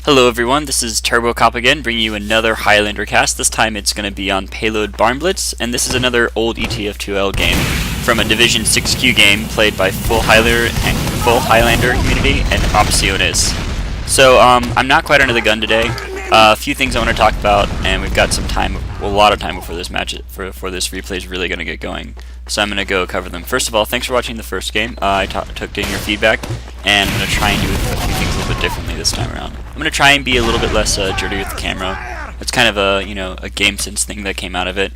Hello everyone, this is TurboCop again, bringing you another Highlander cast. This time it's going to be on Payload Barn Blitz, and this is another old ETF2L game from a Division 6Q game played by full Highlander community and Opciones. So I'm not quite under the gun today. A few things I want to talk about, and we've got some time, a lot of time before this match, before this replay is really going to get going. So I'm going to go cover them. First of all, thanks for watching the first game. I took in your feedback, and I'm going to try and do a few things a little bit differently this time around. I'm going to try and be a little bit less dirty with the camera. It's kind of a a game sense thing that came out of it.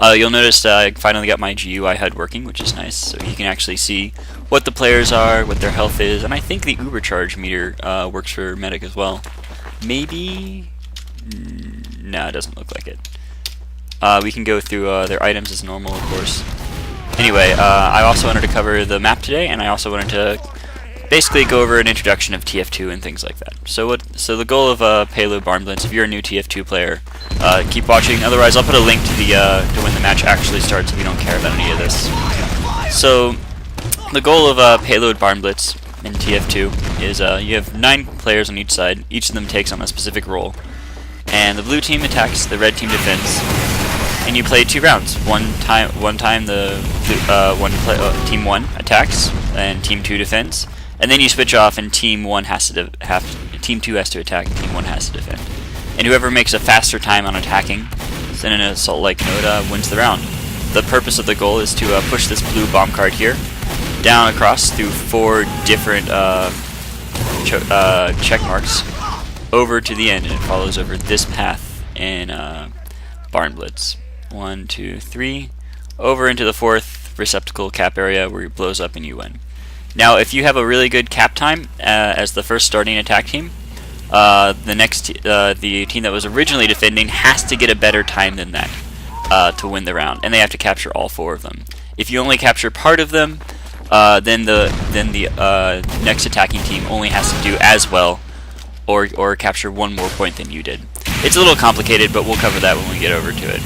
You'll notice I finally got my GUI HUD working, which is nice. So you can actually see what the players are, what their health is, and I think the Ubercharge meter works for Medic as well. Maybe? No, it doesn't look like it. We can go through their items as normal, of course. Anyway, I also wanted to cover the map today, and I also wanted to basically go over an introduction of TF2 and things like that. So the goal of Payload Barn Blitz, if you're a new TF2 player, keep watching. Otherwise, I'll put a link to to when the match actually starts if you don't care about any of this. So the goal of Payload Barn Blitz in TF2 is you have 9 players on each side. Each of them takes on a specific role, and the blue team attacks, the red team defends. And you play 2 rounds. One time the team 1 attacks and team 2 defends, and then you switch off and team 2 has to attack and team 1 has to defend. And whoever makes a faster time on attacking in an assault-like mode wins the round. The purpose of the goal is to push this blue bomb card here down across through 4 different check marks over to the end, and it follows over this path in Barn Blitz. 1, 2, 3, over into the 4th receptacle cap area where it blows up and you win. Now, if you have a really good cap time as the first starting attack team, the team that was originally defending has to get a better time than that to win the round, and they have to capture all 4 of them. If you only capture part of them, then the next attacking team only has to do as well, or capture 1 more point than you did. It's a little complicated, but we'll cover that when we get over to it.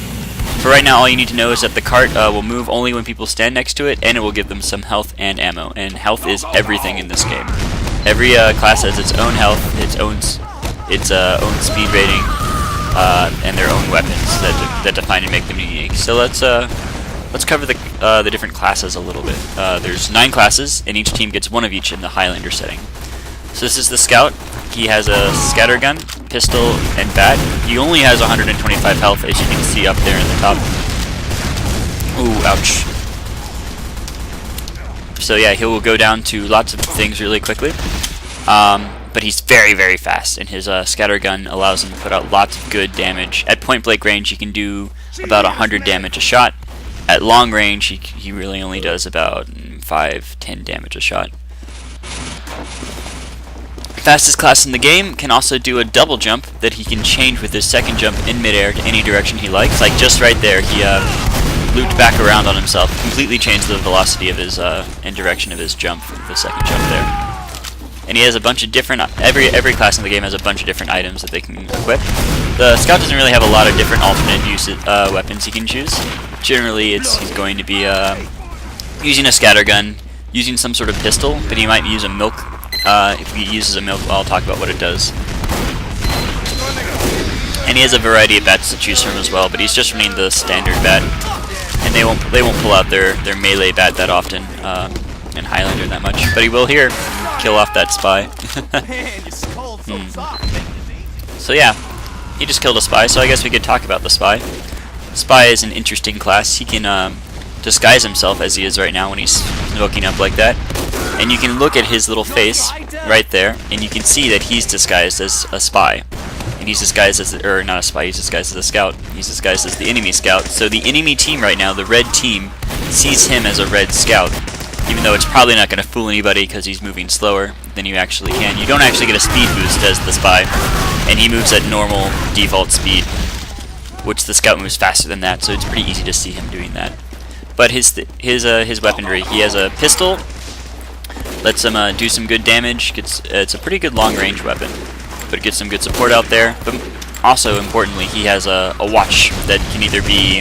For right now, all you need to know is that the cart will move only when people stand next to it, and it will give them some health and ammo. And health is everything in this game. Every class has its own health, its own speed rating, and their own weapons that define and make them unique. So let's cover the different classes a little bit. There's 9 classes, and each team gets 1 of each in the Highlander setting. So this is the Scout. He has a scatter gun, pistol, and bat. He only has 125 health, as you can see up there in the top. Ooh, ouch. So yeah, he will go down to lots of things really quickly. But he's very, very fast, and his scatter gun allows him to put out lots of good damage. At point blank range, he can do about 100 damage a shot. At long range, he really only does about 5-10 damage a shot. Fastest class in the game can also do a double jump that he can change with his second jump in midair to any direction he likes. Like just right there, he looped back around on himself, completely changed the velocity of his and direction of his jump with the second jump there. And he has a bunch of different, every class in the game has a bunch of different items that they can equip. The Scout doesn't really have a lot of different alternate weapons he can choose. Generally, he's going to be using a scatter gun, using some sort of pistol, but he might use a milk. If he uses a milk, I'll talk about what it does. And he has a variety of bats to choose from as well, but he's just running the standard bat, and they won't pull out their melee bat that often in Highlander that much. But he will here kill off that spy. So yeah, he just killed a spy. So I guess we could talk about the spy. Spy is an interesting class. He can disguise himself as he is right now when he's smoking up like that. And you can look at his little face right there, and you can see that he's disguised as a spy. And he's disguised as, or not a spy, he's disguised as a scout. He's disguised as the enemy scout. So the enemy team right now, the red team, sees him as a red scout. Even though it's probably not going to fool anybody because he's moving slower than you actually can. You don't actually get a speed boost as the spy, and he moves at normal default speed, which the scout moves faster than that, so it's pretty easy to see him doing that. But his weaponry, he has a pistol, lets him do some good damage. It's a pretty good long-range weapon, but it gets some good support out there. But also, importantly, he has a watch that can either be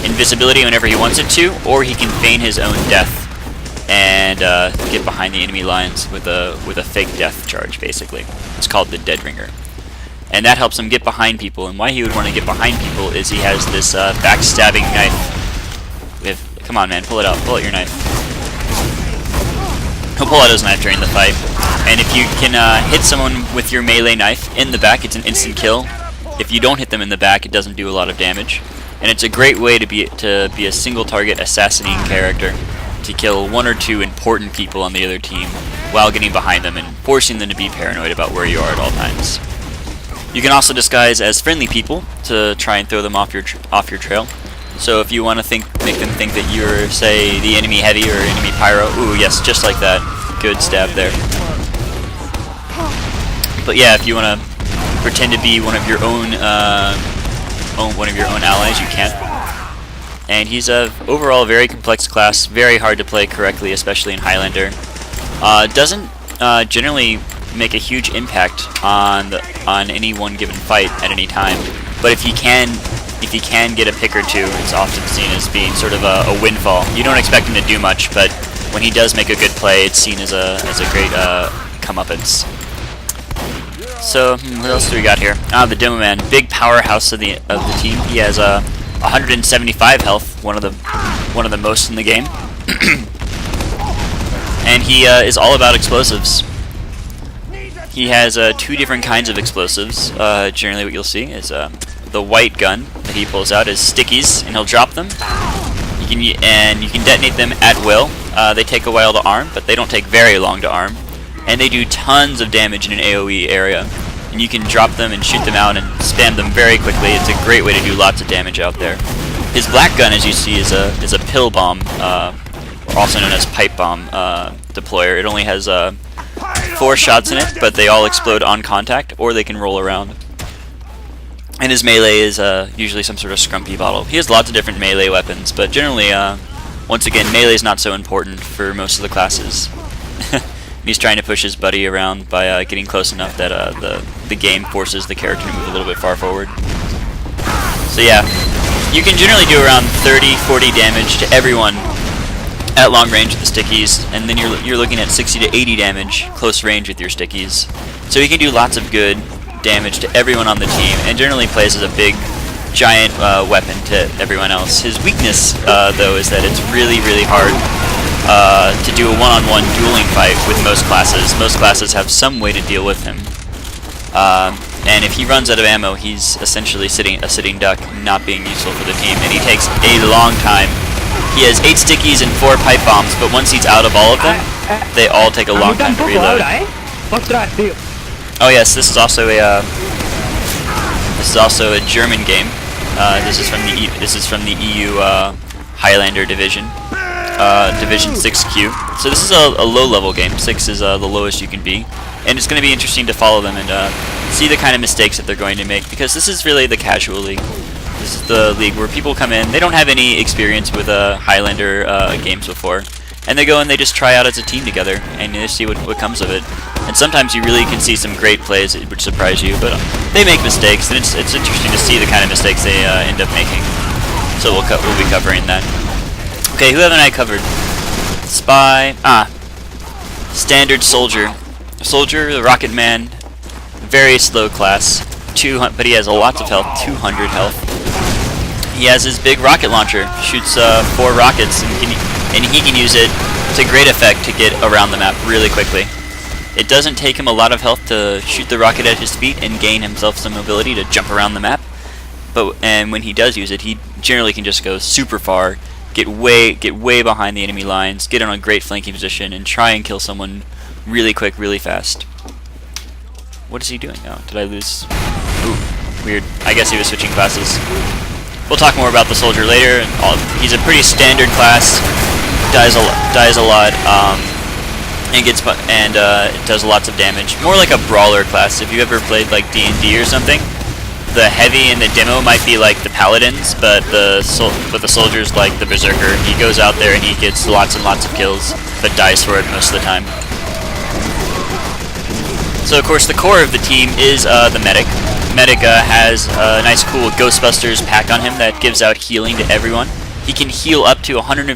invisibility whenever he wants it to, or he can feign his own death and get behind the enemy lines with a fake death charge, basically. It's called the Dead Ringer. and that helps him get behind people. And why he would want to get behind people is he has this backstabbing knife. Come on, man, pull it out. Pull out your knife. He'll pull out his knife during the fight. And if you can hit someone with your melee knife in the back, it's an instant kill. If you don't hit them in the back, it doesn't do a lot of damage. And it's a great way to be a single target assassinating character, to kill one or two important people on the other team while getting behind them and forcing them to be paranoid about where you are at all times. You can also disguise as friendly people to try and throw them off your trail. So if you want to make them think that you're, say, the enemy heavy or enemy pyro, ooh, yes, just like that. Good stab there. But yeah, if you want to pretend to be one of your own allies, you can. And he's overall a very complex class, very hard to play correctly, especially in Highlander. Doesn't generally make a huge impact on any one given fight at any time. But if he can get a pick or two, it's often seen as being sort of a windfall. You don't expect him to do much, but when he does make a good play, it's seen as a great comeuppance. So what else do we got here? The Demo Man, big powerhouse of the team. He has 175 health, one of the most in the game, and he is all about explosives. He has two different kinds of explosives. Generally, what you'll see is the white gun that he pulls out is stickies, and he'll drop them. You can detonate them at will. They take a while to arm, but they don't take very long to arm, and they do tons of damage in an AoE area. And you can drop them and shoot them out and spam them very quickly. It's a great way to do lots of damage out there. His black gun, as you see, is a pill bomb, or also known as pipe bomb deployer. It only has 4 shots in it, but they all explode on contact, or they can roll around. And his melee is usually some sort of scrumpy bottle. He has lots of different melee weapons, but generally, once again, melee is not so important for most of the classes. He's trying to push his buddy around by getting close enough that the game forces the character to move a little bit far forward. So yeah, you can generally do around 30-40 damage to everyone at long range with the stickies, and then you're looking at 60 to 80 damage close range with your stickies. So he can do lots of good damage to everyone on the team, and generally plays as a big, giant weapon to everyone else. His weakness, though, is that it's really, really hard to do a one-on-one dueling fight with most classes. Most classes have some way to deal with him. And if he runs out of ammo, he's essentially a sitting duck, not being useful for the team, and he takes a long time. He has 8 stickies and 4 pipe bombs, but once he's out of all of them, they all take a long time to reload. Oh yes, this is also a German game. This is from the EU Highlander division. Division 6Q. So this is a low-level game. 6 is the lowest you can be, and it's going to be interesting to follow them and see the kind of mistakes that they're going to make, because this is really the casual league. This is the league where people come in, they don't have any experience with Highlander games before, and they go and they just try out as a team together, and they see what comes of it. And sometimes you really can see some great plays which surprise you, but they make mistakes, and it's interesting to see the kind of mistakes they end up making. So we'll be covering that. Okay, who haven't I covered? Spy. Standard soldier. Soldier, the Rocket Man. Very slow class. 200, but he has lots of health. 200 health. He has his big rocket launcher. Shoots 4 rockets, and he can use it to great effect to get around the map really quickly. It doesn't take him a lot of health to shoot the rocket at his feet and gain himself some mobility to jump around the map. And when he does use it, he generally can just go super far, get way behind the enemy lines, get in a great flanking position, and try and kill someone really quick, really fast. What is he doing? Oh, did I lose? Ooh, weird. I guess he was switching classes. We'll talk more about the soldier later. He's a pretty standard class. Dies a lot. And does lots of damage. More like a brawler class. If you ever played like D&D or something, the heavy and the demo might be like the paladins, but the soldier's like the berserker. He goes out there and he gets lots and lots of kills, but dies for it most of the time. So of course the core of the team is the medic. Medic has a nice cool Ghostbusters pack on him that gives out healing to everyone. He can heal up to 150%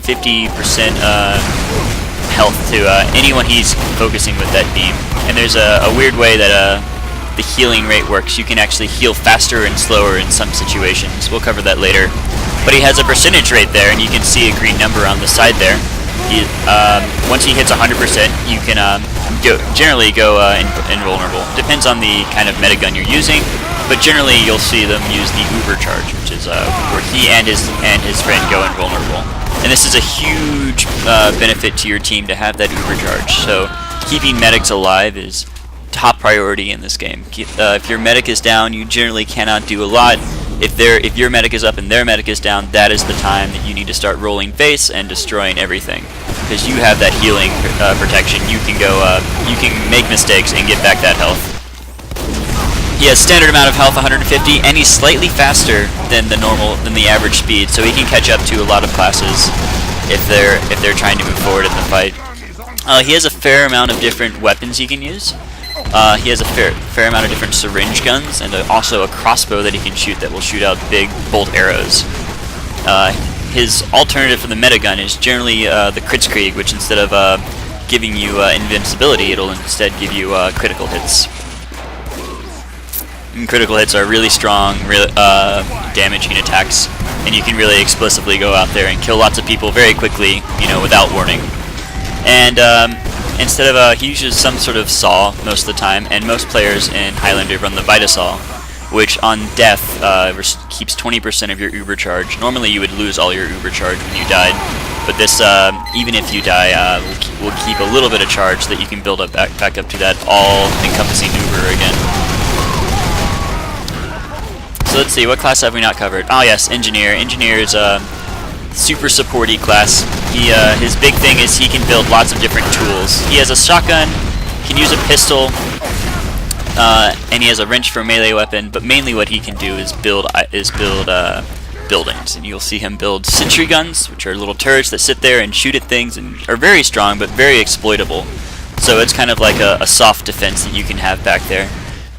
health to anyone he's focusing with that beam. And there's a weird way that the healing rate works. You can actually heal faster and slower in some situations. We'll cover that later. But he has a percentage rate there, and you can see a green number on the side there. Once he hits 100%, you can generally go invulnerable. Depends on the kind of meta gun you're using, but generally you'll see them use the Uber charge, which is where he and his friend go invulnerable. And this is a huge benefit to your team to have that Uber charge. So keeping medics alive is top priority in this game. If your medic is down, you generally cannot do a lot. If your medic is up and their medic is down, that is the time that you need to start rolling face and destroying everything, because you have that healing protection. You can go, you can make mistakes and get back that health. He has standard amount of health, 150, and he's slightly faster than the average speed, so he can catch up to a lot of classes if they're trying to move forward in the fight. He has a fair amount of different weapons he can use. He has a fair amount of different syringe guns, and also a crossbow that he can shoot that will shoot out big bolt arrows. His alternative for the meta gun is generally the Kritzkrieg, which instead of giving you invincibility, it'll instead give you critical hits. And critical hits are really strong, damaging attacks, and you can really explosively go out there and kill lots of people very quickly, you know, without warning. And instead of he uses some sort of saw most of the time, and most players in Highlander run the Vitasaw, which on death keeps 20% of your Uber charge. Normally you would lose all your Uber charge when you died, but this, even if you die, will keep a little bit of charge that you can build up back up to that all-encompassing Uber again. So let's see, what class have we not covered? Oh yes, Engineer. Engineer is a super supporty class. His big thing is he can build lots of different tools. He has a shotgun, can use a pistol, and he has a wrench for a melee weapon, but mainly what he can do is build buildings. And you'll see him build sentry guns, which are little turrets that sit there and shoot at things and are very strong but very exploitable. So it's kind of like a soft defense that you can have back there.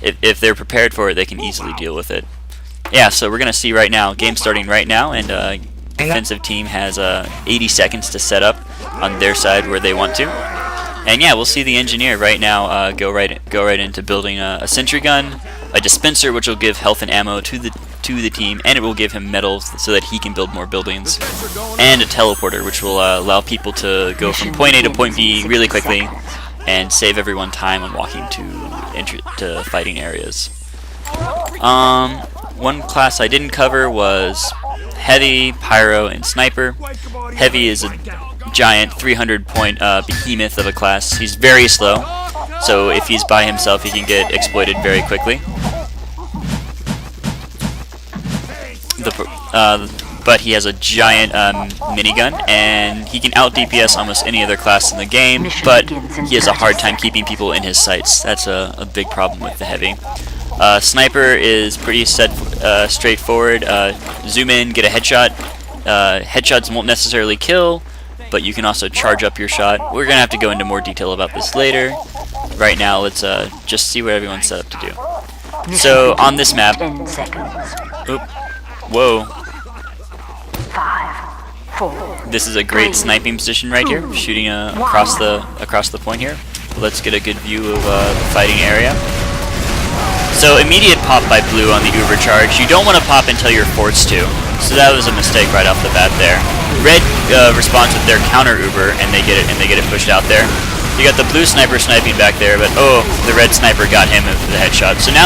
If they're prepared for it, they can easily deal with it. Yeah, so we're going to see right now, game starting right now, and defensive team has 80 seconds to set up on their side where they want to. And yeah, we'll see the engineer right now go right into building a sentry gun, a dispenser which will give health and ammo to the team, and it will give him metals so that he can build more buildings, and a teleporter which will allow people to go from point A to point B really quickly and save everyone time when walking to fighting areas. One class I didn't cover was Heavy, Pyro, and Sniper. Heavy is a giant 300-point behemoth of a class. He's very slow, so if he's by himself he can get exploited very quickly. But he has a giant minigun, and he can out-DPS almost any other class in the game, but he has a hard time keeping people in his sights. That's a big problem with the Heavy. Sniper is pretty straightforward. Zoom in, get a headshot. Headshots won't necessarily kill, but you can also charge up your shot. We're going to have to go into more detail about this later. Right now, let's just see what everyone's set up to do. So, on this map... Oop. Whoa. This is a great sniping position right here, shooting across the point here. Let's get a good view of the fighting area. So immediate pop by blue on the Uber charge. You don't want to pop until you're forced to. So that was a mistake right off the bat there. Red responds with their counter Uber, and they get it pushed out there. You got the blue sniper sniping back there, but oh, the red sniper got him with the headshot. So now